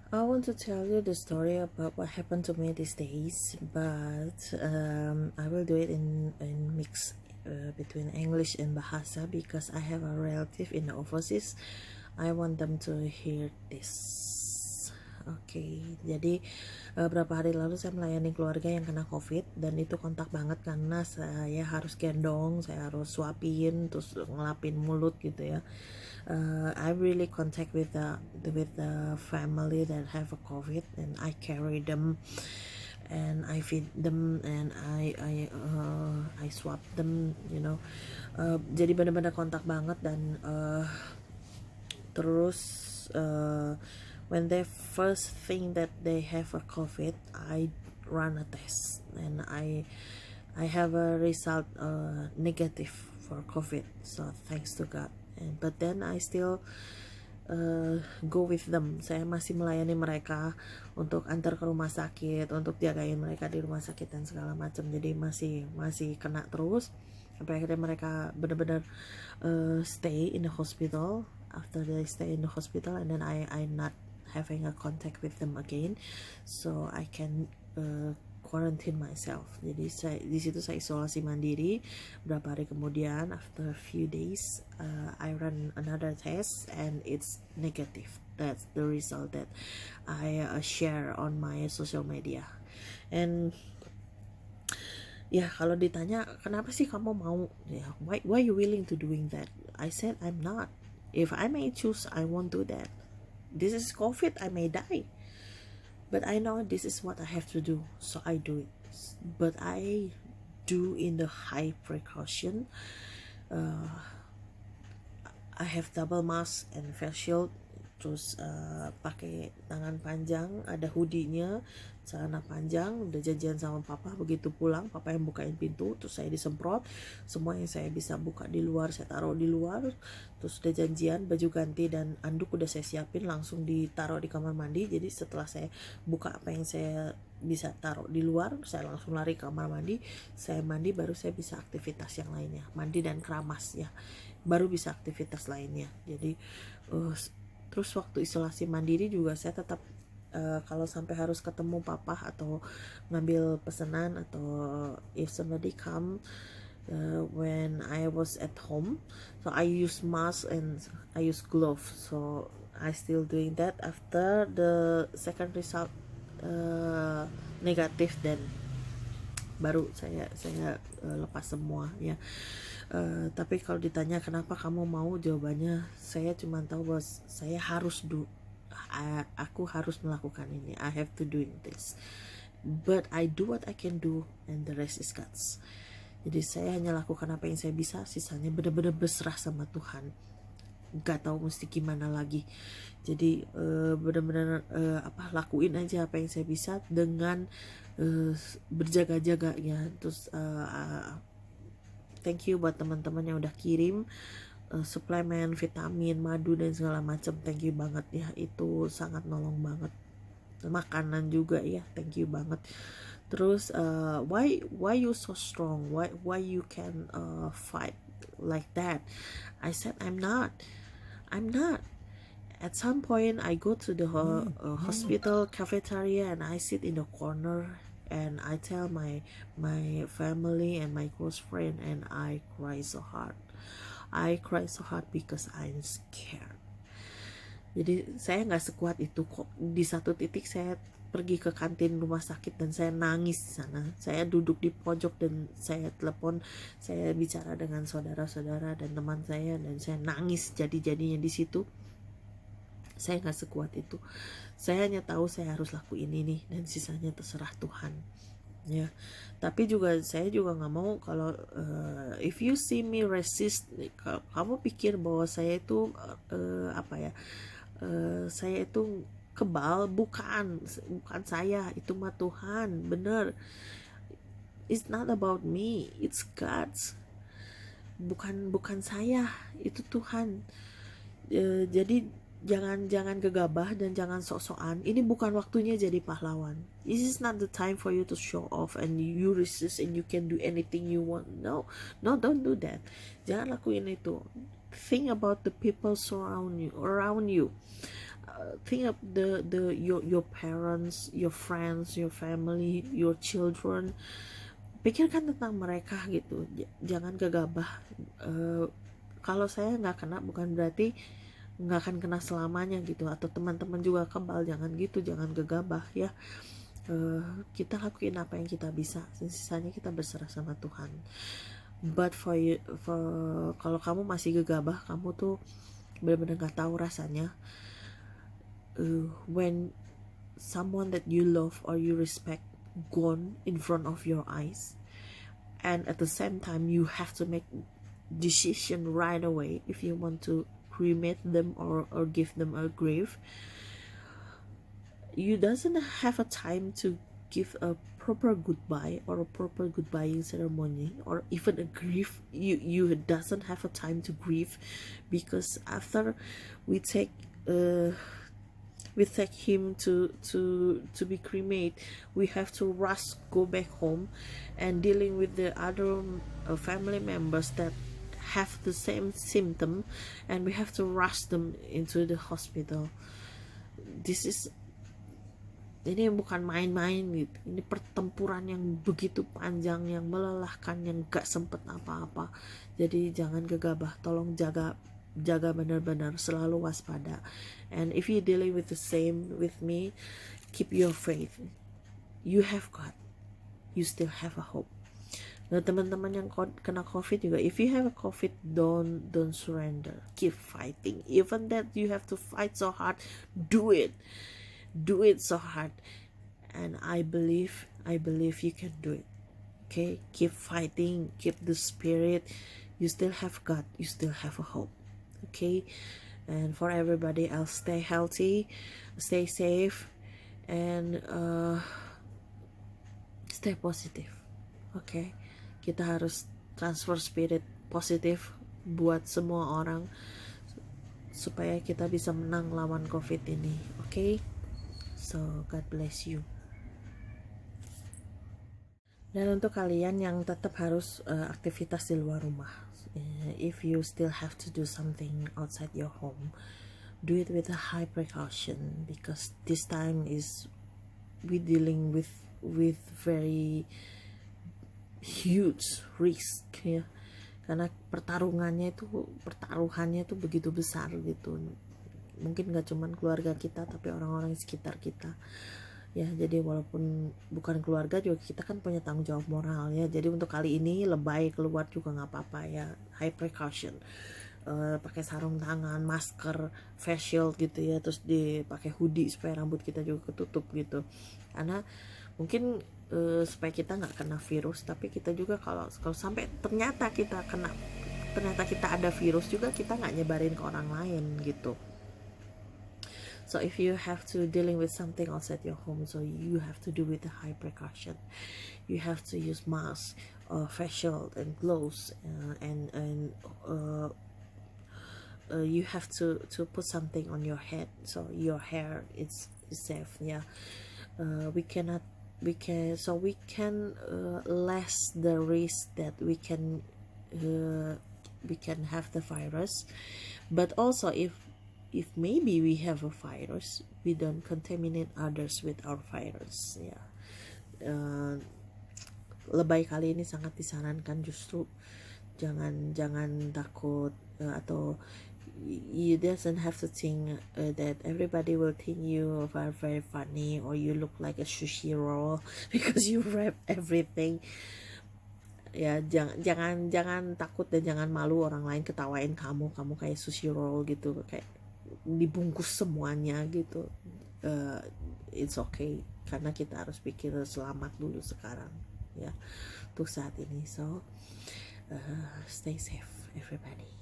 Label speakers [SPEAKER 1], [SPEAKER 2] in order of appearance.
[SPEAKER 1] I want to tell you the story about what happened to me these days, but I will do it in mix between English and Bahasa because I have a relative in the overseas. I want them to hear this. Oke, jadi beberapa hari lalu saya melayani keluarga yang kena COVID dan itu kontak banget karena saya harus gendong, saya harus suapin, terus ngelapin mulut gitu ya. I really contact with the family that have a COVID, and I carry them, and I feed them, and I swap them, you know. Jadi benar-benar kontak banget dan terus when they first think that they have a COVID, I run a test and I have a result negative for COVID. So thanks to God. But then I still go with them. Saya masih melayani mereka untuk antar ke rumah sakit, untuk jagain mereka di rumah sakit dan segala macam. Jadi masih kena terus sampai akhirnya mereka benar-benar stay in the hospital. After they stay in the hospital, and then I not having a contact with them again, so I can quarantine myself. Jadi di situ saya isolasi mandiri. Berapa hari kemudian, after a few days, I run another test and it's negative. That's the result that I share on my social media. And ya, kalau ditanya kenapa sih kamu mau, ya, why you willing to doing that? I said I'm not. If I may choose, I won't do that. This is COVID, I may die. But I know this is what I have to do, so I do it. But I do in the high precaution. I have double mask and face shield, terus pakai tangan panjang, ada hoodie-nya, celana panjang. Udah janjian sama papa, begitu pulang papa yang bukain pintu, terus saya disemprot. Semua yang saya bisa buka di luar saya taruh di luar. Terus udah janjian baju ganti dan anduk udah saya siapin, langsung ditaruh di kamar mandi. Jadi setelah saya buka apa yang saya bisa taruh di luar, saya langsung lari ke kamar mandi, saya mandi, baru saya bisa aktivitas yang lainnya, mandi dan keramas ya, baru bisa aktivitas lainnya. Jadi terus waktu isolasi mandiri juga saya tetap kalau sampai harus ketemu papa atau ngambil pesanan, atau if somebody come when I was at home, so I use mask and I use glove, so I still doing that. After the second result negatif, dan baru saya lepas semua ya. Tapi kalau ditanya kenapa kamu mau, jawabannya saya cuma tahu bahwa saya harus aku harus melakukan ini. I have to doing this, but I do what I can do and the rest is God's. Jadi saya hanya lakukan apa yang saya bisa, sisanya benar-benar berserah sama Tuhan. Gak tahu mesti gimana lagi. Jadi benar-benar lakuin aja apa yang saya bisa dengan berjaga-jaga ya. Terus thank you buat teman-teman yang udah kirim suplemen, vitamin, madu dan segala macam. Thank you banget ya, itu sangat nolong banget. Makanan juga ya, thank you banget. Terus why you so strong, why you can fight like that? I said I'm not. At some point I go to the hospital cafeteria and I sit in the corner and I tell my family and my close friend, and I cry so hard. Because I'm scared. Jadi saya nggak sekuat itu kok. Di satu titik saya pergi ke kantin rumah sakit dan saya nangis di sana. Saya duduk di pojok dan saya telepon, saya bicara dengan saudara-saudara dan teman saya, dan saya nangis jadi-jadinya di situ. Saya nggak sekuat itu. Saya hanya tahu saya harus lakuin ini dan sisanya terserah Tuhan. Ya, tapi juga saya juga nggak mau kalau if you see me resist, kamu pikir bahwa saya itu saya itu kebal, bukan saya, itu mah Tuhan, bener. It's not about me, it's God's. Bukan saya, itu Tuhan. Jadi jangan gegabah dan jangan sok-sokan. Ini bukan waktunya jadi pahlawan. This is not the time for you to show off and you resist and you can do anything you want. No, don't do that. Jangan lakuin itu. Think about the people around you. think of your parents, your friends, your family, your children. Pikirkan tentang mereka gitu. Jangan gegabah. Kalau saya nggak kena bukan berarti nggak akan kena selamanya gitu, atau teman-teman juga kebal. Jangan gitu, jangan gegabah ya. Kita lakuin apa yang kita bisa, sisanya kita berserah sama Tuhan. But kalau kamu masih gegabah, kamu tuh benar-benar nggak tahu rasanya when someone that you love or you respect gone in front of your eyes, and at the same time you have to make decision right away if you want to cremate them or give them a grave. You doesn't have a time to give a proper goodbye or a proper goodbye ceremony, or even a grief. You doesn't have a time to grieve, because after we take him to be cremated, we have to rush go back home and dealing with the other family members that have the same symptom, and we have to rush them into the hospital. Ini bukan main-main gitu. Ini pertempuran yang begitu panjang, yang melelahkan, yang gak sempet apa-apa. Jadi jangan gegabah, tolong jaga benar-benar, selalu waspada. And if you dealing with the same with me, keep your faith. You have God, you still have a hope. Nah, teman-teman yang kena COVID juga, if you have a COVID, don't surrender, keep fighting. Even that you have to fight so hard, do it so hard, and I believe you can do it. Okay, keep fighting, keep the spirit. You still have God, you still have a hope. Okay, and for everybody else, stay healthy, stay safe, and stay positive. Okay, kita harus transfer spirit positif buat semua orang supaya kita bisa menang lawan COVID ini. Okay, so God bless you. Dan untuk kalian yang tetap harus aktivitas di luar rumah, if you still have to do something outside your home, do it with a high precaution, because this time is we dealing with very huge risk ya, karena pertaruhannya itu begitu besar gitu. Mungkin gak cuman keluarga kita, tapi orang-orang di sekitar kita ya. Jadi walaupun bukan keluarga juga, kita kan punya tanggung jawab moral ya. Jadi untuk kali ini lebay keluar juga nggak apa-apa ya, high precaution. Pakai sarung tangan, masker, face shield gitu ya, terus dipakai hoodie supaya rambut kita juga ketutup gitu. Karena mungkin supaya kita nggak kena virus, tapi kita juga kalau sampai ternyata kita ada virus juga, kita nggak nyebarin ke orang lain gitu. So if you have to dealing with something outside your home, so you have to do with a high precaution. You have to use mask, face shield, and gloves, and you have to put something on your head so your hair is safe. Yeah, we can less the risk that we can have the virus. But also if maybe we have a virus, we don't contaminate others with our virus ya. Lebay kali ini sangat disarankan, justru jangan takut, atau you doesn't have to think that everybody will think you are very funny or you look like a sushi roll because you wrap everything ya. Jangan takut dan jangan malu orang lain ketawain kamu kayak sushi roll gitu, kayak dibungkus semuanya gitu. It's okay, karena kita harus pikir selamat dulu sekarang ya, untuk saat ini. So stay safe everybody.